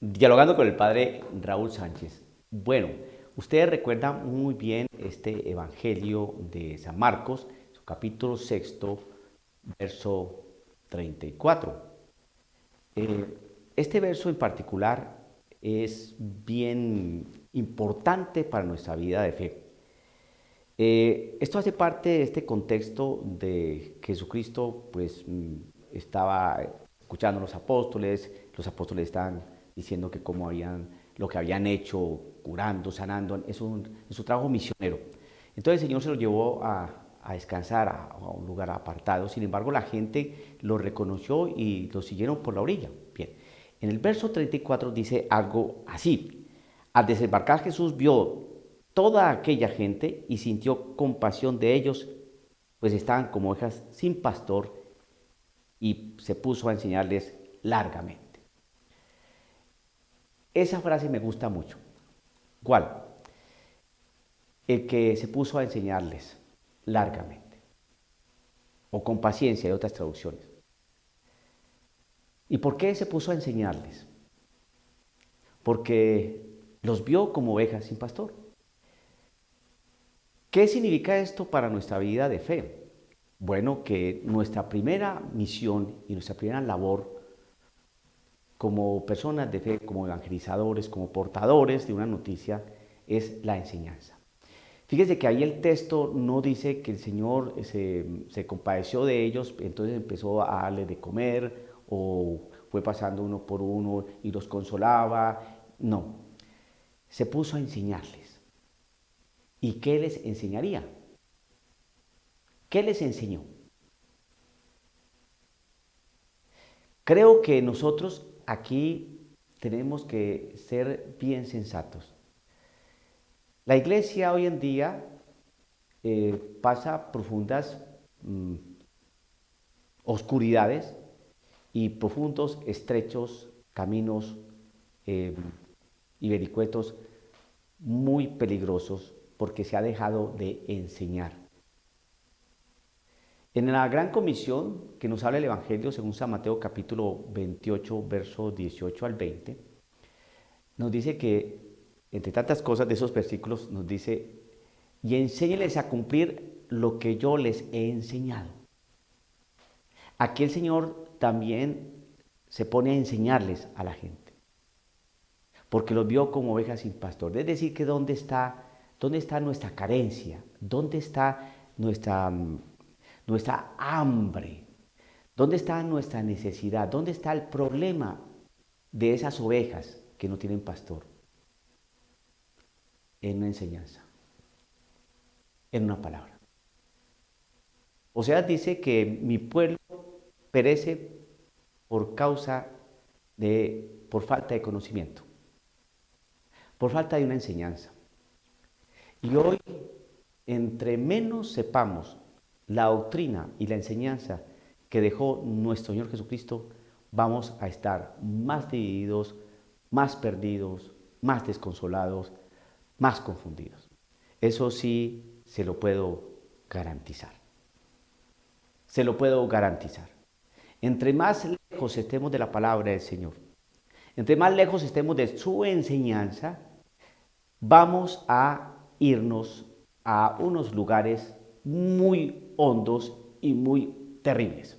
Dialogando con el padre Raúl Sánchez. Bueno, ustedes recuerdan muy bien este Evangelio de San Marcos, su capítulo sexto, verso 34. Eh, este verso en particular es bien importante para nuestra vida de fe. Esto hace parte de este contexto de que Jesucristo estaba escuchando a los apóstoles estaban diciendo que cómo habían, lo que habían hecho, curando, sanando, es un trabajo misionero. Entonces el Señor se los llevó a descansar a un lugar apartado, sin embargo la gente lo reconoció y lo siguieron por la orilla. Bien, en el verso 34 dice algo así: al desembarcar Jesús vio toda aquella gente y sintió compasión de ellos, pues estaban como ovejas sin pastor, y se puso a enseñarles largamente. Esa frase me gusta mucho. ¿Cuál? El que se puso a enseñarles largamente, o con paciencia, hay otras traducciones. ¿Y por qué se puso a enseñarles? Porque los vio como ovejas sin pastor. ¿Qué significa esto para nuestra vida de fe? Bueno, que nuestra primera misión y nuestra primera labor como personas de fe, como evangelizadores, como portadores de una noticia, es la enseñanza. Fíjese que ahí el texto no dice que el Señor se compadeció de ellos, entonces empezó a darles de comer o fue pasando uno por uno y los consolaba. No, se puso a enseñarles. ¿Y qué les enseñaría? ¿Qué les enseñó? Creo que nosotros aquí tenemos que ser bien sensatos. La iglesia hoy en día pasa profundas mm, oscuridades y profundos, estrechos caminos eh, y vericuetos muy peligrosos porque se ha dejado de enseñar. En la gran comisión que nos habla el Evangelio según San Mateo capítulo 28, versos 18 al 20, nos dice que, entre tantas cosas de esos versículos, nos dice, y enséñeles a cumplir lo que yo les he enseñado. Aquí el Señor también se pone a enseñarles a la gente, porque los vio como ovejas sin pastor. Es decir, que dónde está nuestra carencia, dónde está nuestra hambre, dónde está nuestra necesidad, dónde está el problema de esas ovejas que no tienen pastor. En una enseñanza, en una palabra. O sea, dice que mi pueblo perece por por falta de conocimiento, por falta de una enseñanza. Y hoy, entre menos sepamos la doctrina y la enseñanza que dejó nuestro Señor Jesucristo, vamos a estar más divididos, más perdidos, más desconsolados, más confundidos. Eso sí se lo puedo garantizar. Se lo puedo garantizar. Entre más lejos estemos de la palabra del Señor, entre más lejos estemos de su enseñanza, vamos a irnos a unos lugares muy hondos y muy terribles.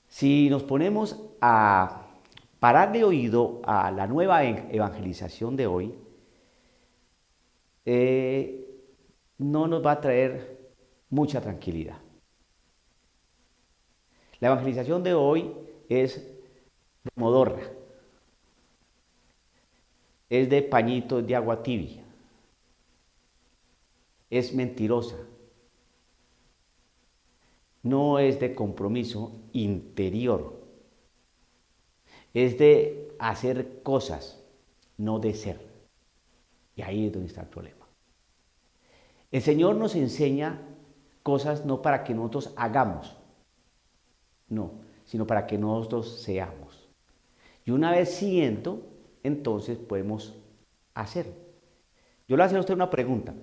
Si nos ponemos a parar de oído a la nueva evangelización de hoy, eh, no nos va a traer mucha tranquilidad. La evangelización de hoy es de modorra, es de pañitos de agua tibia, es mentirosa, no es de compromiso interior, es de hacer cosas, no de ser. Y ahí es donde está el problema. El Señor nos enseña cosas no para que nosotros hagamos, no, sino para que nosotros seamos. Y una vez siendo, entonces podemos hacer. Yo le voy a hacer a usted una pregunta.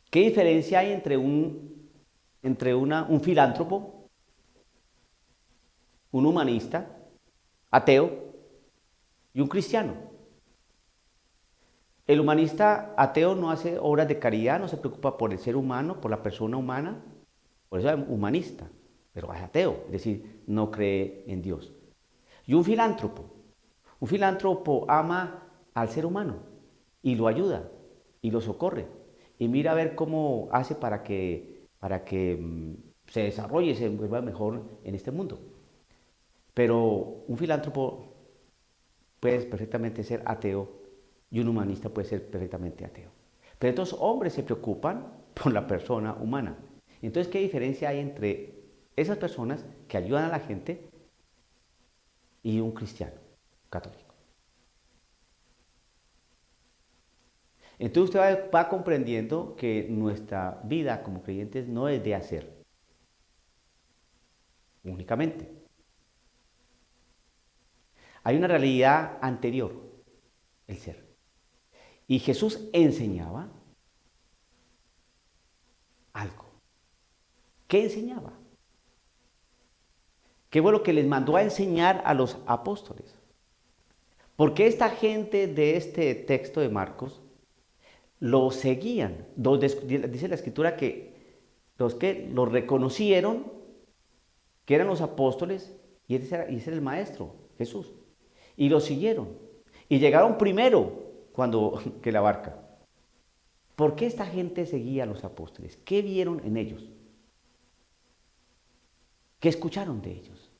¿Qué diferencia hay entre un filántropo, un humanista ateo y un cristiano. El humanista ateo no hace obras de caridad, no se preocupa por el ser humano, por la persona humana, por eso es humanista, pero es ateo, es decir, no cree en Dios. Y un filántropo ama al ser humano y lo ayuda y lo socorre y mira a ver cómo hace para que se desarrolle y se vuelva mejor en este mundo. Pero un filántropo puede perfectamente ser ateo y un humanista puede ser perfectamente ateo. Pero estos hombres se preocupan por la persona humana. Entonces, ¿qué diferencia hay entre esas personas que ayudan a la gente y un cristiano católico? Entonces usted va comprendiendo que nuestra vida como creyentes no es de hacer únicamente. Hay una realidad anterior, el ser. Y Jesús enseñaba algo. ¿Qué enseñaba? ¿Qué fue lo que les mandó a enseñar a los apóstoles? Porque esta gente de este texto de Marcos lo seguían. Dice la escritura que los reconocieron, que eran los apóstoles, y ese era el maestro, Jesús. Y lo siguieron. Y llegaron primero que la barca. ¿Por qué esta gente seguía a los apóstoles? ¿Qué vieron en ellos? ¿Qué escucharon de ellos?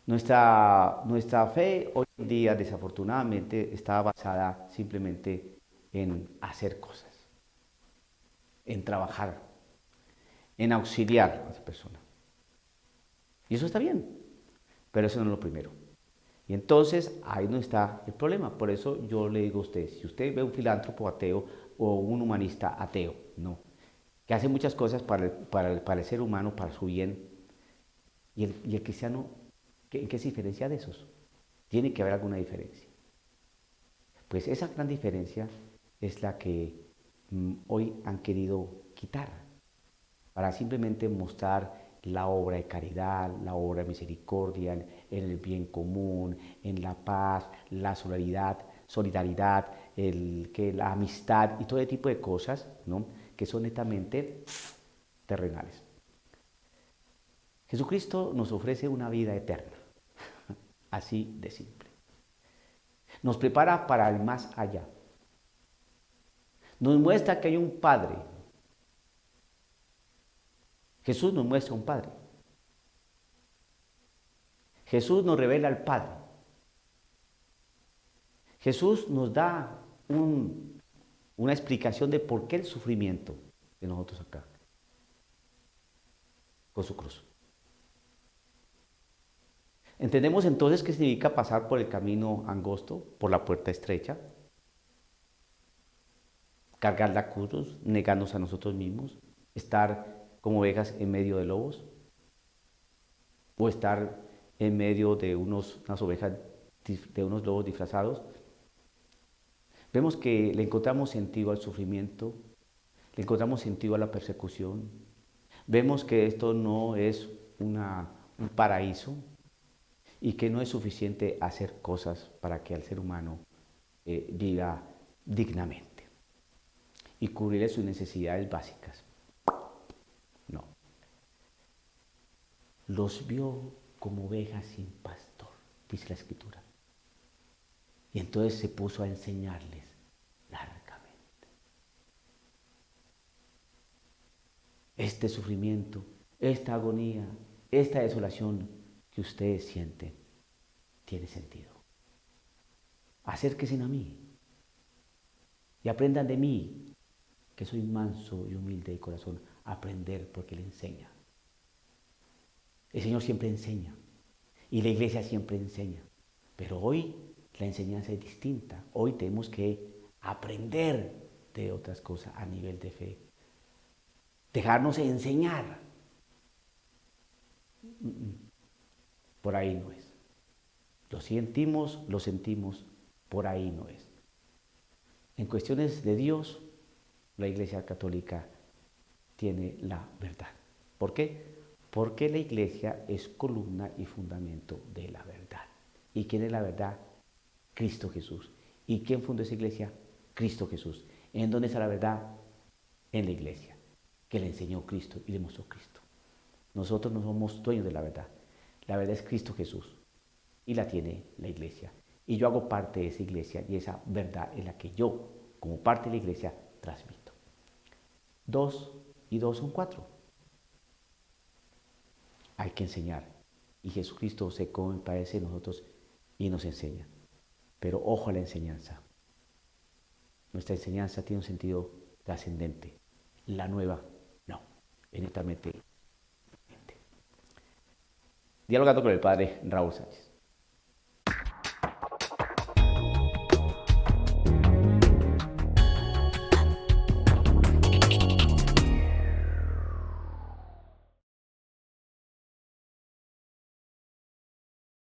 Nuestra fe hoy en día, desafortunadamente, está basada simplemente en hacer cosas, en trabajar, en auxiliar a esa persona. Y eso está bien, pero eso no es lo primero. Y entonces ahí no está el problema. Por eso yo le digo a usted, si usted ve un filántropo ateo o un humanista ateo, no, que hace muchas cosas para el ser humano, para su bien, y el cristiano, ¿en qué se diferencia de esos? Tiene que haber alguna diferencia. Pues esa gran diferencia es la que hoy han querido quitar, para simplemente mostrar la obra de caridad, la obra de misericordia, en el bien común, en la paz, la solidaridad, la amistad y todo ese tipo de cosas, ¿no? Que son netamente terrenales. Jesucristo nos ofrece una vida eterna, así de simple. Nos prepara para el más allá. Nos muestra que hay un Padre. Jesús nos muestra un Padre. Jesús nos revela al Padre. Jesús nos da una explicación de por qué el sufrimiento de nosotros acá, con su cruz. Entendemos entonces qué significa pasar por el camino angosto, por la puerta estrecha, cargar la cruz, negarnos a nosotros mismos, estar como ovejas en medio de lobos, o estar en medio de unas ovejas, de unos lobos disfrazados. Vemos que le encontramos sentido al sufrimiento, le encontramos sentido a la persecución. Vemos que esto no es un paraíso y que no es suficiente hacer cosas para que el ser humano viva dignamente y cubrirle sus necesidades básicas. No. Los vio como ovejas sin pastor, dice la escritura. Y entonces se puso a enseñarles largamente. Este sufrimiento, esta agonía, esta desolación que ustedes sienten, tiene sentido. Acérquense a mí y aprendan de mí, que soy manso y humilde de corazón, aprender porque le enseña. El Señor siempre enseña y la iglesia siempre enseña, pero hoy la enseñanza es distinta. Hoy tenemos que aprender de otras cosas a nivel de fe. Dejarnos enseñar. Por ahí no es. Lo sentimos, por ahí no es. En cuestiones de Dios, la Iglesia Católica tiene la verdad. ¿Por qué? Porque la iglesia es columna y fundamento de la verdad. ¿Y quién es la verdad? Cristo Jesús. ¿Y quién fundó esa iglesia? Cristo Jesús. ¿En dónde está la verdad? En la iglesia, que le enseñó Cristo y le mostró Cristo. Nosotros no somos dueños de la verdad. La verdad es Cristo Jesús y la tiene la iglesia. Y yo hago parte de esa iglesia y esa verdad es la que yo, como parte de la iglesia, transmito. 2 y 2 son 4. Hay que enseñar. Y Jesucristo se compadece de nosotros y nos enseña. Pero ojo a la enseñanza. Nuestra enseñanza tiene un sentido trascendente. La nueva, no. Es netamente. Dialogando con el padre Raúl Sánchez.